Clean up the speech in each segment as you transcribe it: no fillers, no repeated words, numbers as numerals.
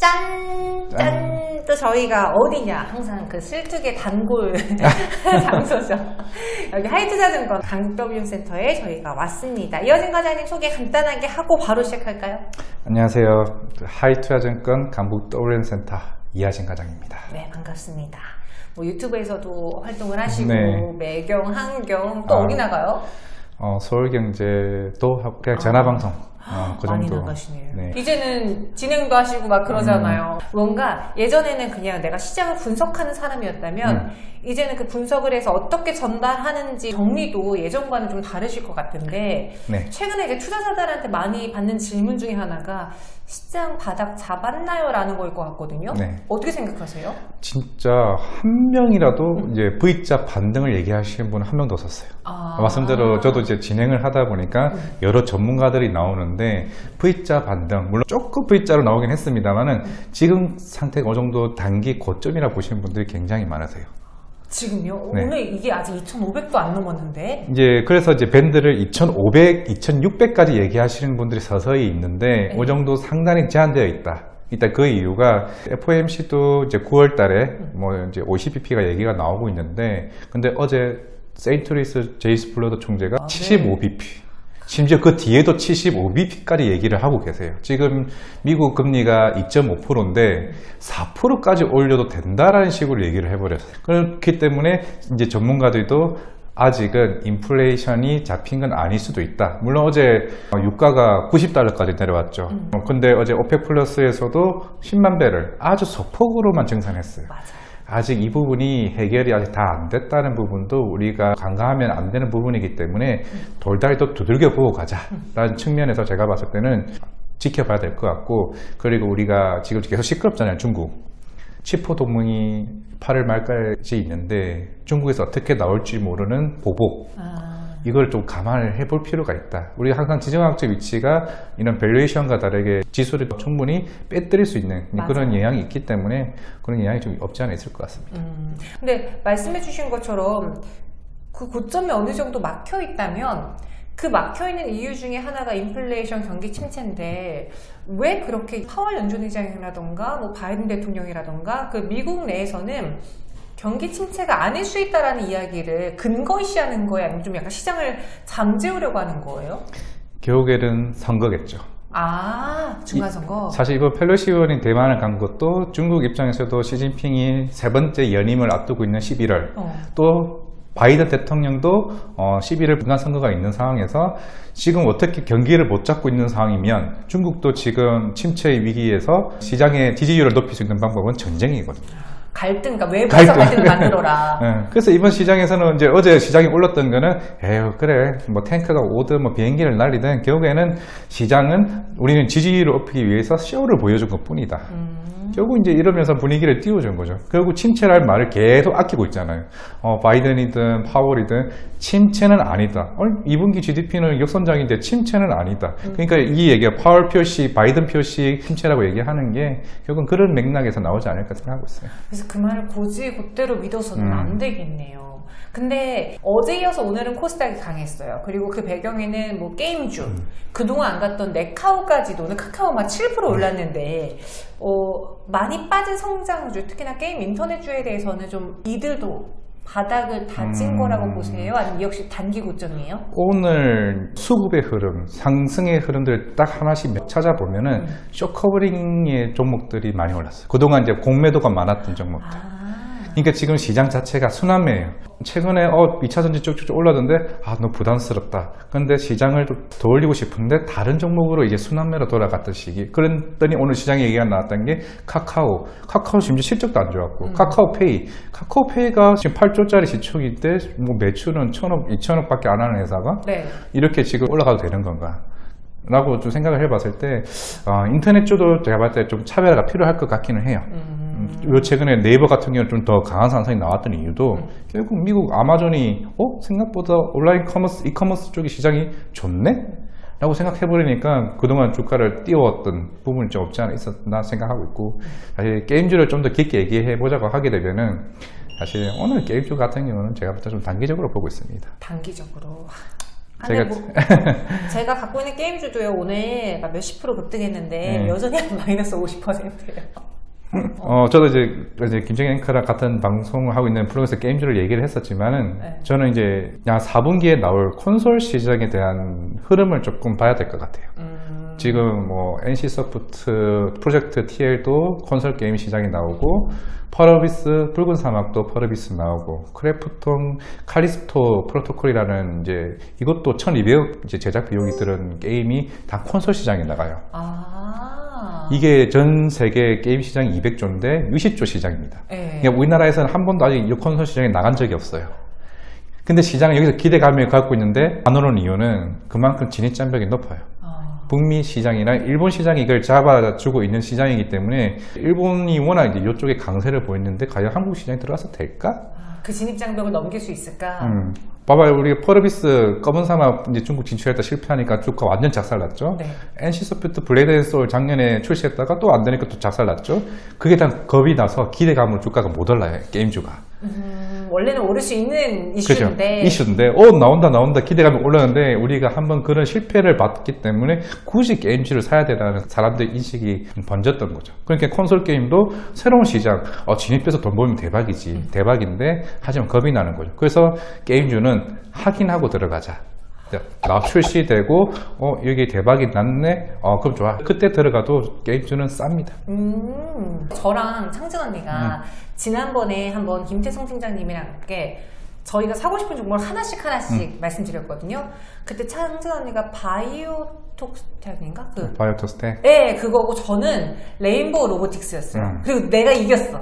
짠! 짠! 또 저희가 어디냐? 항상 그 슬투의 단골 장소죠. 여기 하이투자증권 강북W센터에 저희가 왔습니다. 이어진 과장님 소개 간단하게 하고 바로 시작할까요? 안녕하세요. 하이투자증권 강북W센터 이하진 과장입니다. 네, 반갑습니다. 뭐 유튜브에서도 활동을 하시고 네. 매경, 한경 또 어디 나가요? 서울경제도 그냥 전화방송 그 많이 정도. 나가시네요. 네. 이제는 진행도 하시고 막 그러잖아요. 뭔가 예전에는 그냥 내가 시장을 분석하는 사람이었다면 이제는 그 분석을 해서 어떻게 전달하는지 정리도 예전과는 좀 다르실 것 같은데 네. 최근에 이제 투자자들한테 많이 받는 질문 중에 하나가 시장 바닥 잡았나요? 라는 거일 것 같거든요. 네. 어떻게 생각하세요? 진짜 한 명이라도 이제 V자 반등을 얘기하시는 분 한 명도 없었어요. 말씀대로 저도 이제 진행을 하다 보니까 여러 전문가들이 나오는데 V자 반등, 물론 조금 V자로 나오긴 했습니다만은 지금 상태가 어느 정도 단기 고점이라 보시는 분들이 굉장히 많으세요. 지금요? 네. 오늘 이게 아직 2,500도 안 넘었는데 그래서 이제 밴드를 2,500, 2,600까지 얘기하시는 분들이 서서히 있는데 네. 그 정도 상당히 제한되어 있다. 일단 그 이유가 FOMC도 이제 9월 달에 뭐 이제 50bp가 얘기가 나오고 있는데 근데 어제 세인트루이스 제이스 블러드 총재가 75bp 심지어 그 뒤에도 75bp까지 얘기를 하고 계세요. 지금 미국 금리가 2.5%인데 4%까지 올려도 된다라는 식으로 얘기를 해버렸어요. 그렇기 때문에 이제 전문가들도 아직은 인플레이션이 잡힌 건 아닐 수도 있다. 물론 어제 유가가 90달러까지 내려왔죠. 근데 어제 오펙 플러스에서도 10만 배를 아주 소폭으로만 증산했어요. 맞아요. 아직 이 부분이 해결이 아직 다 안 됐다는 부분도 우리가 간과하면 안 되는 부분이기 때문에 돌다리도 두들겨 보고 가자라는 측면에서 제가 봤을 때는 지켜봐야 될 것 같고, 그리고 우리가 지금 계속 시끄럽잖아요. 중국 치포 동맹이 8월 말까지 있는데 중국에서 어떻게 나올지 모르는 보복, 이걸 좀 감안을 해볼 필요가 있다. 우리가 항상 지정학적 위치가 이런 밸류에이션과 다르게 지수를 충분히 빼뜨릴 수 있는 그런 영향이 있기 때문에 그런 영향이 좀 없지 않아 있을 것 같습니다. 근데 말씀해 주신 것처럼 그 고점이 어느 정도 막혀 있다면 그 막혀 있는 이유 중에 하나가 인플레이션 경기 침체인데 왜 그렇게 파월 연준의장이라던가 뭐 바이든 대통령이라던가 그 미국 내에서는 경기 침체가 아닐 수 있다라는 이야기를 근거시하는 거예요? 아니면 좀 약간 시장을 잠재우려고 하는 거예요? 결국에는 선거겠죠. 중간선거? 사실 이번 펠로시 의원이 대만을 간 것도 중국 입장에서도 시진핑이 세 번째 연임을 앞두고 있는 11월 또 바이든 대통령도 11월 중간선거가 있는 상황에서 지금 어떻게 경기를 못 잡고 있는 상황이면 중국도 지금 침체의 위기에서 시장의 지지율을 높일 수 있는 방법은 전쟁이거든요. 갈등, 그러니까 외부에서 갈등을 만들어라. 네, 그래서 이번 시장에서는 이제 어제 시장이 올랐던 거는 에휴 그래 뭐 탱크가 오든 뭐 비행기를 날리든 결국에는 시장은 우리는 지지율을 높이기 위해서 쇼를 보여준 것 뿐이다. 결국 이제 이러면서 분위기를 띄워준 거죠. 결국 침체라는 말을 계속 아끼고 있잖아요. 바이든이든 파월이든 침체는 아니다. 2분기 GDP는 역선장인데 침체는 아니다. 그러니까 이 얘기가 파월 표시, 바이든 표시 침체라고 얘기하는 게 결국은 그런 맥락에서 나오지 않을까 생각하고 있어요. 그래서 그 말을 곧대로 믿어서는 안 되겠네요. 근데 어제 이어서 오늘은 코스닥이 강했어요. 그리고 그 배경에는 뭐 게임주, 그동안 안 갔던 네카오까지도 오늘 카카오만 7% 올랐는데 많이 빠진 성장주, 특히나 게임 인터넷주에 대해서는 좀 이들도 바닥을 다진 거라고 보세요? 아니면 이 역시 단기 고점이에요? 오늘 수급의 흐름, 상승의 흐름들을 딱 하나씩 찾아보면은 쇼커버링의 종목들이 많이 올랐어요. 그동안 이제 공매도가 많았던 종목들. 그러니까 지금 시장 자체가 순환매예요. 최근에 2차전지 쭉쭉 올라던데 너무 부담스럽다. 그런데 시장을 더 올리고 싶은데 다른 종목으로 이제 순환매로 돌아갔던 시기. 그랬더니 오늘 시장에 얘기가 나왔던 게 카카오 심지어 실적도 안 좋았고 카카오페이가 지금 8조짜리 시총인데 뭐 매출은 1,000억, 2,000억 밖에 안 하는 회사가 이렇게 지금 올라가도 되는 건가? 라고 좀 생각을 해봤을 때 인터넷주도 제가 봤을 때 좀 차별화가 필요할 것 같기는 해요. 요 최근에 네이버 같은 경우는 좀 더 강한 상승이 나왔던 이유도 결국 미국 아마존이 생각보다 온라인 이커머스 쪽의 시장이 좋네? 라고 생각해버리니까 그동안 주가를 띄웠던 부분이 좀 없지 않아 있었나 생각하고 있고, 사실 게임주를 좀 더 깊게 얘기해보자고 하게 되면은 사실 오늘 게임주 같은 경우는 제가 볼 때 좀 단기적으로 보고 있습니다. 단기적으로? 제가 갖고 있는 게임주도요 오늘 몇십 프로 급등했는데 여전히 마이너스 50%예요. 저도 이제 김정희 앵커랑 같은 방송을 하고 있는 프로그램에서 게임주를 얘기를 했었지만은 저는 이제 그냥 4분기에 나올 콘솔 시장에 대한 흐름을 조금 봐야 될 것 같아요. 지금 뭐 NC 소프트 프로젝트 TL도 콘솔 게임 시장에 나오고 퍼러비스 붉은 사막도 퍼러비스 나오고 크래프톤 칼리스토 프로토콜이라는 이제 이것도 1,200억 이제 제작 비용이 들은 게임이 다 콘솔 시장에 나가요. 이게 전 세계 게임 시장이 200조인데 60조 시장입니다. 그러니까 우리나라에서는 한 번도 아직 이 콘솔 시장에 나간 적이 없어요. 근데 시장은 여기서 기대감을 갖고 있는데 안 오는 이유는 그만큼 진입장벽이 높아요. 북미 시장이나 일본 시장이 이걸 잡아주고 있는 시장이기 때문에 일본이 워낙 이제 이쪽에 강세를 보이는데 과연 한국 시장에 들어가서 될까? 그 진입장벽을 넘길 수 있을까? 봐봐요. 우리 퍼러비스 검은 사막 이제 중국 진출했다 실패하니까 주가 완전 작살났죠. NC 소프트 블레이드 앤 소울 작년에 출시했다가 또 안 되니까 또 작살났죠. 그게 다 겁이 나서 기대감으로 주가가 못 올라요. 게임주가. 원래는 오를 수 있는 이슈인데. 그죠. 이슈인데, 나온다 기대감이 올랐는데, 우리가 한번 그런 실패를 봤기 때문에 굳이 게임주를 사야 되다는 사람들 인식이 번졌던 거죠. 그러니까 콘솔 게임도 새로운 시장, 진입해서 돈 벌면 대박인데, 하지만 겁이 나는 거죠. 그래서 게임주는 확인하고 들어가자. 나 출시되고 여기 대박이 났네. 그럼 좋아. 그때 들어가도 게임주는 쌉니다. 저랑 창진 언니가 지난번에 한번 김태성 팀장님이랑 함께 저희가 사고 싶은 종목을 하나씩 말씀드렸거든요. 그때 창진 언니가 바이오톡스텍인가? 바이오톡스텍? 네, 그거고 저는 레인보우 로보틱스였어요. 그리고 내가 이겼어.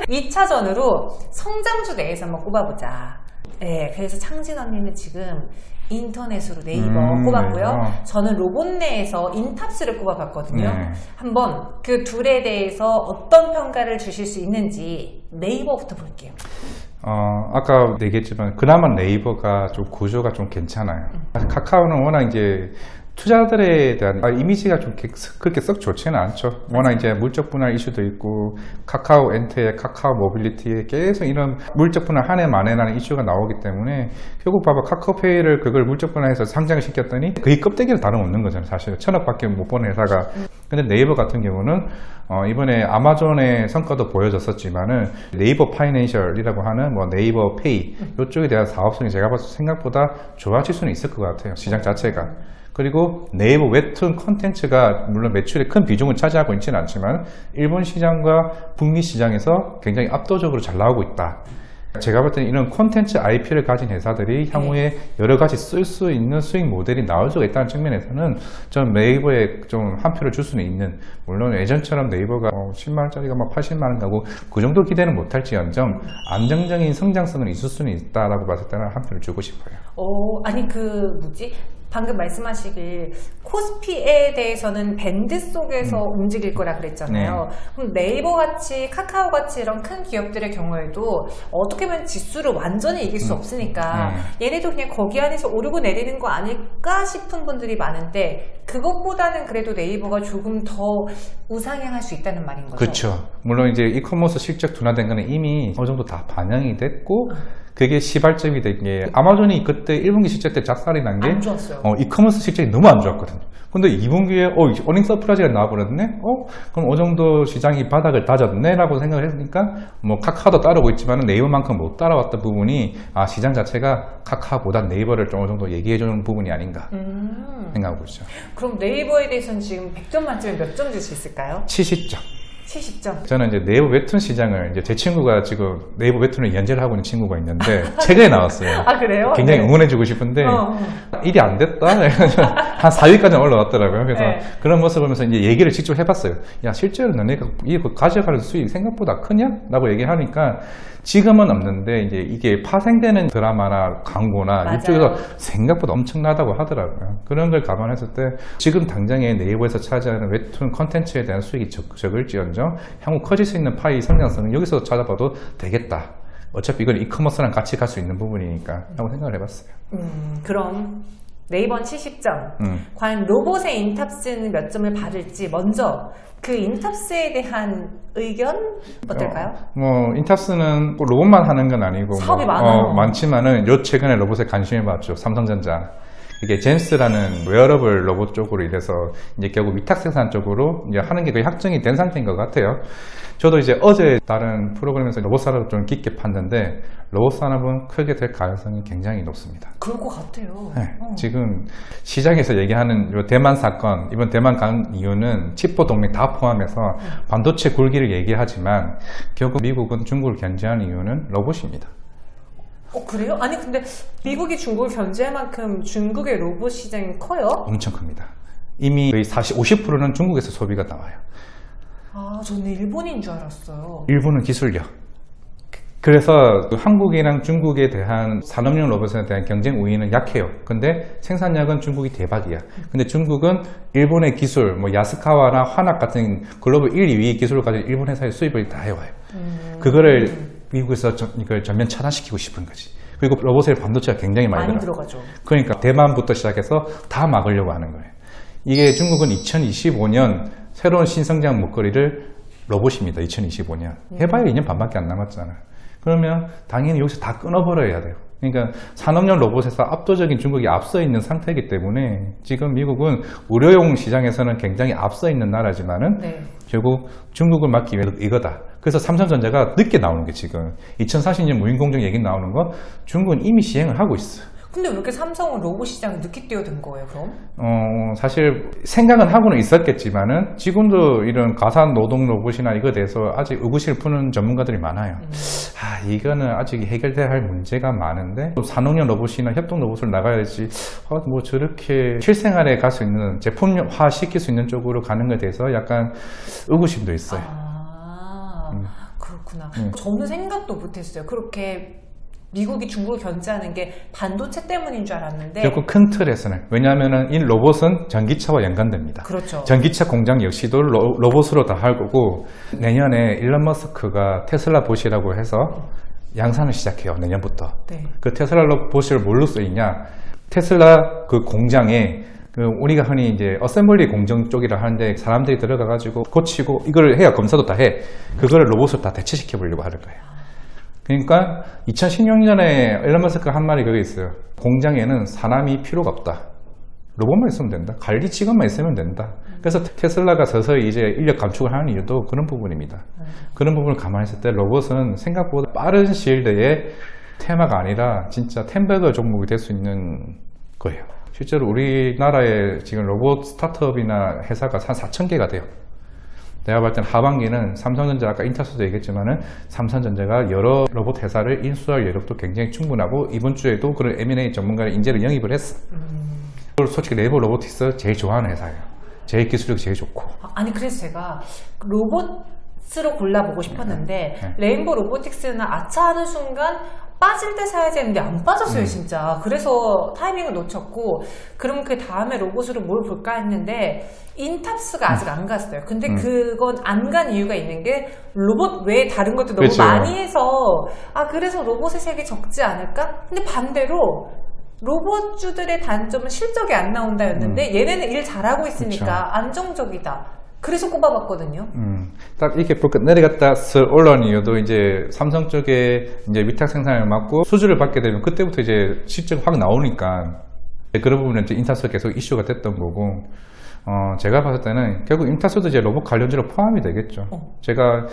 2차전으로 성장주 내에서 한번 꼽아보자. 네, 그래서 창진 언니는 지금 인터넷으로 네이버 꼽았고요. 저는 로봇내에서 인탑스를 꼽아봤거든요. 한번 그 둘에 대해서 어떤 평가를 주실 수 있는지 네이버부터 볼게요. 아까 얘기했지만 그나마 네이버가 좀 구조가 좀 괜찮아요. 카카오는 워낙 이제 투자들에 대한 이미지가 좀 그렇게 썩 좋지는 않죠. 워낙 이제 물적 분할 이슈도 있고 카카오 엔터에 카카오 모빌리티에 계속 이런 물적 분할 한 해 만에라는 이슈가 나오기 때문에 결국 봐봐 카카오페이를 그걸 물적 분할해서 상장을 시켰더니 거의 껍데기를 다름없는 거잖아요. 사실 1,000억밖에 못 버는 회사가. 근데 네이버 같은 경우는 이번에 아마존의 성과도 보여줬었지만은 네이버 파이낸셜이라고 하는 뭐 네이버 페이 이쪽에 대한 사업성이 제가 봐서 생각보다 좋아질 수는 있을 것 같아요. 시장 자체가. 그리고 네이버 웹툰 콘텐츠가 물론 매출에 큰 비중을 차지하고 있지는 않지만 일본 시장과 북미 시장에서 굉장히 압도적으로 잘 나오고 있다. 제가 볼 때는 이런 콘텐츠 IP를 가진 회사들이 향후에 여러 가지 쓸 수 있는 수익 모델이 나올 수가 있다는 측면에서는 좀 네이버에 좀 한 표를 줄 수는 있는, 물론 예전처럼 네이버가 10만원짜리가 막 80만원 가고 그 정도 기대는 못할지언정 안정적인 성장성은 있을 수는 있다라고 봤을 때는 한 표를 주고 싶어요. 아니 방금 말씀하시길 코스피에 대해서는 밴드 속에서 움직일 거라 그랬잖아요. 그럼 네이버같이 카카오같이 이런 큰 기업들의 경우에도 어떻게 보면 지수를 완전히 이길 수 없으니까 얘네도 그냥 거기 안에서 오르고 내리는 거 아닐까 싶은 분들이 많은데 그것보다는 그래도 네이버가 조금 더 우상향할 수 있다는 말인 거죠. 그렇죠. 물론 이제 이커머스 실적 둔화된 거는 이미 어느 정도 다 반영이 됐고 그게 시발점이 된 게 아마존이 그때 1분기 실적 때 작살이 난 게 안 좋았어요. 이커머스 실적이 너무 안 좋았거든요. 근데 2분기에 어닝 서프라이즈가 나와버렸네? 그럼 어느 정도 시장이 바닥을 다졌네? 라고 생각을 했으니까 뭐 카카오도 따르고 있지만 네이버만큼 못 따라왔던 부분이 시장 자체가 카카오보다 네이버를 좀 어느 정도 얘기해주는 부분이 아닌가 생각하고 있죠. 그럼 네이버에 대해서는 지금 100점 만점에 몇 점 줄 수 있을까요? 70점. 70점. 저는 이제 네이버 웹툰 시장을 이제 제 친구가 지금 네이버 웹툰을 연재를 하고 있는 친구가 있는데 최근에 나왔어요. 그래요? 굉장히 응원해주고 싶은데 일이 안 됐다. 한 4위까지 올라왔더라고요. 그래서 그런 모습을 보면서 이제 얘기를 직접 해봤어요. 야 실제로 너네가 이거 가져가는 수익 생각보다 크냐? 라고 얘기하니까 지금은 없는데 이제 이게 파생되는 드라마나 광고나 맞아요. 이쪽에서 생각보다 엄청나다고 하더라고요. 그런 걸 감안했을 때 지금 당장에 네이버에서 차지하는 웹툰 컨텐츠에 대한 수익이 적을지언정 향후 커질 수 있는 파이 성장성은 여기서 찾아봐도 되겠다. 어차피 이건 이커머스랑 같이 갈 수 있는 부분이니까 라고 생각을 해봤어요. 그럼 네이버는 70점. 과연 로봇의 인탑스는 몇 점을 받을지 먼저 그 인탑스에 대한 의견 어떨까요? 인탑스는 꼭 로봇만 하는 건 아니고 사업이 많아요. 많지만은 요 최근에 로봇에 관심을 받죠. 삼성전자. 이게 젠스라는 웨어러블 로봇 쪽으로 이래서 이제 결국 위탁 생산 쪽으로 이제 하는 게 거의 확정이 된 상태인 것 같아요. 저도 이제 어제 다른 프로그램에서 로봇 산업을 좀 깊게 봤는데 로봇 산업은 크게 될 가능성이 굉장히 높습니다. 그럴 것 같아요. 네, 지금 시장에서 얘기하는 요 대만 사건, 이번 대만 간 이유는 칩포 동맹 다 포함해서 반도체 굴기를 얘기하지만 결국 미국은 중국을 견제하는 이유는 로봇입니다. 그래요? 아니 근데 미국이 중국을 견제할 만큼 중국의 로봇 시장이 커요? 엄청 큽니다. 이미 거의 50%는 중국에서 소비가 나와요. 아, 저는 일본인 줄 알았어요. 일본은 기술력. 그래서 한국이랑 중국에 대한 산업용 로봇에 대한 경쟁 우위는 약해요. 근데 생산량은 중국이 대박이야. 근데 중국은 일본의 기술, 뭐 야스카와나 화낙 같은 글로벌 1, 2위 기술을 가진 일본 회사의 수입을 다 해와요. 그거를 미국에서 이걸 전면 차단시키고 싶은 거지. 그리고 로봇에 반도체가 굉장히 많이 들어가죠. 그러니까 대만부터 시작해서 다 막으려고 하는 거예요. 이게 중국은 2025년 새로운 신성장 먹거리를 로봇입니다. 2025년. 해봐야 2년 반밖에 안 남았잖아. 그러면 당연히 여기서 다 끊어버려야 돼요. 그러니까 산업용 로봇에서 압도적인 중국이 앞서 있는 상태이기 때문에 지금 미국은 의료용 시장에서는 굉장히 앞서 있는 나라지만은 결국 중국을 막기 위해 이거다. 그래서 삼성전자가 늦게 나오는 게 지금 2040년 무인공정 얘기 나오는 거 중국은 이미 시행을 하고 있어요. 근데 왜 이렇게 삼성은 로봇 시장에 늦게 뛰어든 거예요, 그럼? 사실 생각은 하고는 있었겠지만은 지금도 이런 가산 노동 로봇이나 이거에 대해서 아직 의구심을 푸는 전문가들이 많아요. 이거는 아직 해결돼야 할 문제가 많은데 산업용 로봇이나 협동 로봇을 나가야지 뭐 저렇게 실생활에 갈 수 있는 제품화 시킬 수 있는 쪽으로 가는 것에 대해서 약간 의구심도 있어요. 그렇구나. 저는 생각도 못했어요. 그렇게 미국이 중국을 견제하는 게 반도체 때문인 줄 알았는데 결국 큰 틀에서는 왜냐하면 이 로봇은 전기차와 연관됩니다. 그렇죠. 전기차 공장 역시도 로봇으로 다 할 거고 내년에 일론 머스크가 테슬라 봇이라고 해서 양산을 시작해요. 내년부터. 그 테슬라 봇을 뭘로 쓰이냐? 테슬라 그 공장에 우리가 흔히 이제 어셈블리 공정 쪽이라 하는데 사람들이 들어가가지고 고치고 이걸 해야 검사도 다 해. 그거를 로봇으로 다 대체시켜 보려고 하는 거예요. 그러니까 2016년에 일론 머스크가 한 말이 그게 있어요. 공장에는 사람이 필요가 없다. 로봇만 있으면 된다. 관리 직원만 있으면 된다. 그래서 테슬라가 서서히 이제 인력 감축을 하는 이유도 그런 부분입니다. 그런 부분을 감안했을 때 로봇은 생각보다 빠른 시일 내에 테마가 아니라 진짜 템버거 종목이 될 수 있는 거예요. 실제로 우리나라에 지금 로봇 스타트업이나 회사가 한 4,000개가 돼요. 내가 볼 때는 하반기는 삼성전자, 아까 인터스도 얘기했지만은 삼성전자가 여러 로봇 회사를 인수할 여력도 굉장히 충분하고 이번 주에도 그런 M&A 전문가를 인재를 영입을 했어. 솔직히 네이버 로보틱스 제일 좋아하는 회사예요. 제일 기술력이 제일 좋고. 아니 그래서 제가 로봇으로 골라보고 싶었는데 레인보 로보틱스는 아차하는 순간 빠질 때 사야지 했는데 안 빠졌어요 진짜. 그래서 타이밍을 놓쳤고 그럼 그 다음에 로봇으로 뭘 볼까 했는데 인탑스가 아직 안 갔어요. 근데 그건 안 간 이유가 있는 게 로봇 외에 다른 것도 너무 그렇죠. 많이 해서 그래서 로봇의 색이 적지 않을까? 근데 반대로 로봇주들의 단점은 실적이 안 나온다였는데 얘네는 일 잘하고 있으니까 그렇죠. 안정적이다. 그래서 꼽아봤거든요. 딱 이렇게 내려갔다 올라온 이유도 이제 삼성 쪽에 이제 위탁 생산을 맡고 수주를 받게 되면 그때부터 이제 실적 확 나오니까 그런 부분은 이제 인타스가 계속 이슈가 됐던 거고 제가 봤을 때는 결국 인타스도 이제 로봇 관련주로 포함이 되겠죠. 제가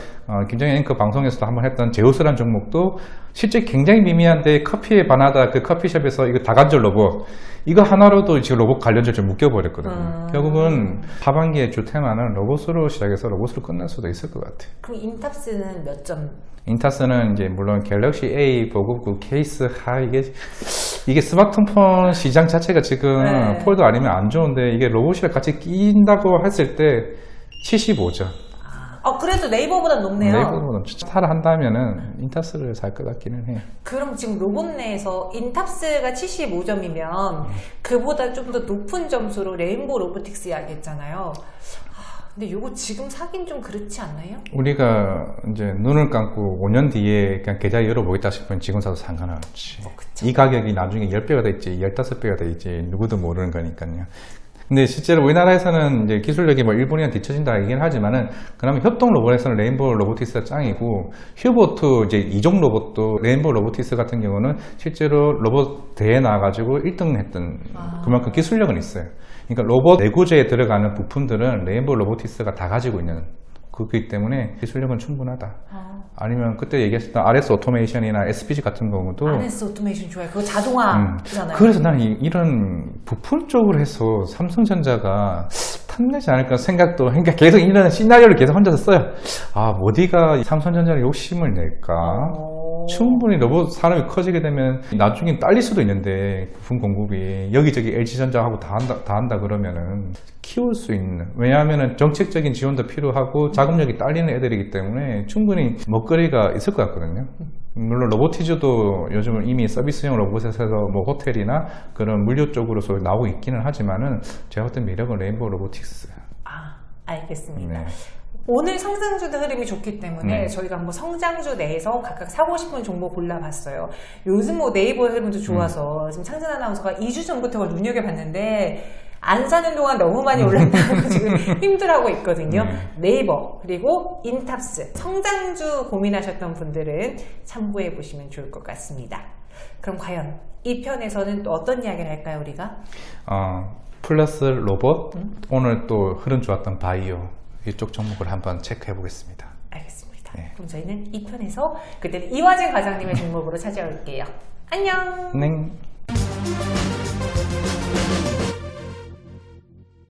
김정희 앵커 방송에서도 한번 했던 제우스라는 종목도 실제 굉장히 미미한데 커피에 반하다 그 커피숍에서 이거 다관절 로봇 이거 하나로도 지금 로봇 관련주를 좀 묶여버렸거든요. 결국은 하반기의 주 테마는 로봇으로 시작해서 로봇으로 끝날 수도 있을 것 같아요. 그럼 인탑스는 몇 점? 인타스는 이제 물론 갤럭시 A 보급구 케이스 이게 스마트폰 시장 자체가 지금 폴드 아니면 안 좋은데 이게 로봇이랑 같이 끼인다고 했을 때 75점. 그래도 네이버보다 높네요. 네이버보다 사라 한다면은 인탑스를 살 것 같기는 해요. 그럼 지금 로봇 내에서 인탑스가 75점이면 그보다 좀 더 높은 점수로 레인보 로보틱스 이야기했잖아요. 근데 요거 지금 사긴 좀 그렇지 않나요? 우리가 이제 눈을 감고 5년 뒤에 그냥 계좌 열어보겠다 싶으면 지금 사도 상관없지. 그쵸. 이 가격이 나중에 10배가 될지 15배가 될지 누구도 모르는 거니까요. 근데 실제로 우리나라에서는 이제 기술력이 뭐 일본이랑 뒤처진다 얘기는 하지만은 그나마 협동 로봇에서는 레인보우 로보틱스가 짱이고, 휴보트 이제 이종 로봇도 레인보우 로보틱스 같은 경우는 실제로 로봇 대회에 나와가지고 1등 했던 그만큼 기술력은 있어요. 그러니까 로봇 내구재에 들어가는 부품들은 레인보우 로보틱스가 다 가지고 있는 그렇기 때문에 기술력은 충분하다. 아니면 그때 얘기했었던 RS 오토메이션이나 SPG 같은 경우도 RS 오토메이션 좋아요. 그거 자동화잖아요. 그래서 나는 이런 부품 쪽으로 해서 삼성전자가 탐내지 않을까 생각도, 그러니까 계속 이런 시나리오를 계속 혼자서 써요. 아, 어디가 삼성전자를 욕심을 낼까? 충분히 로봇 산업이 커지게 되면 나중에 딸릴 수도 있는데, 부품 공급이 여기저기 LG전자하고 다 한다 그러면은 키울 수 있는, 왜냐하면은 정책적인 지원도 필요하고 자금력이 딸리는 애들이기 때문에 충분히 먹거리가 있을 것 같거든요. 물론 로보티즈도 요즘은 이미 서비스용 로봇에서 뭐 호텔이나 그런 물류 쪽으로서 나오고 있기는 하지만은 제가 볼 때 매력은 레인보우 로보틱스. 알겠습니다. 네. 오늘 성장주의 흐름이 좋기 때문에 네. 저희가 한번 성장주 내에서 각각 사고 싶은 종목 골라봤어요. 요즘 뭐 네이버의 흐름도 좋아서 지금 창진 아나운서가 2주 전부터 그걸 눈여겨봤는데 안 사는 동안 너무 많이 올랐다고 지금 힘들어하고 있거든요. 네이버 그리고 인탑스 성장주 고민하셨던 분들은 참고해 보시면 좋을 것 같습니다. 그럼 과연 이 편에서는 또 어떤 이야기를 할까요, 우리가? 플러스 로봇, 오늘 또 흐름 좋았던 바이오, 이쪽 종목을 한번 체크해 보겠습니다. 알겠습니다. 네. 그럼 저희는 이 편에서 그때는 이화진 과장님의 종목으로 찾아올게요. 안녕. 네.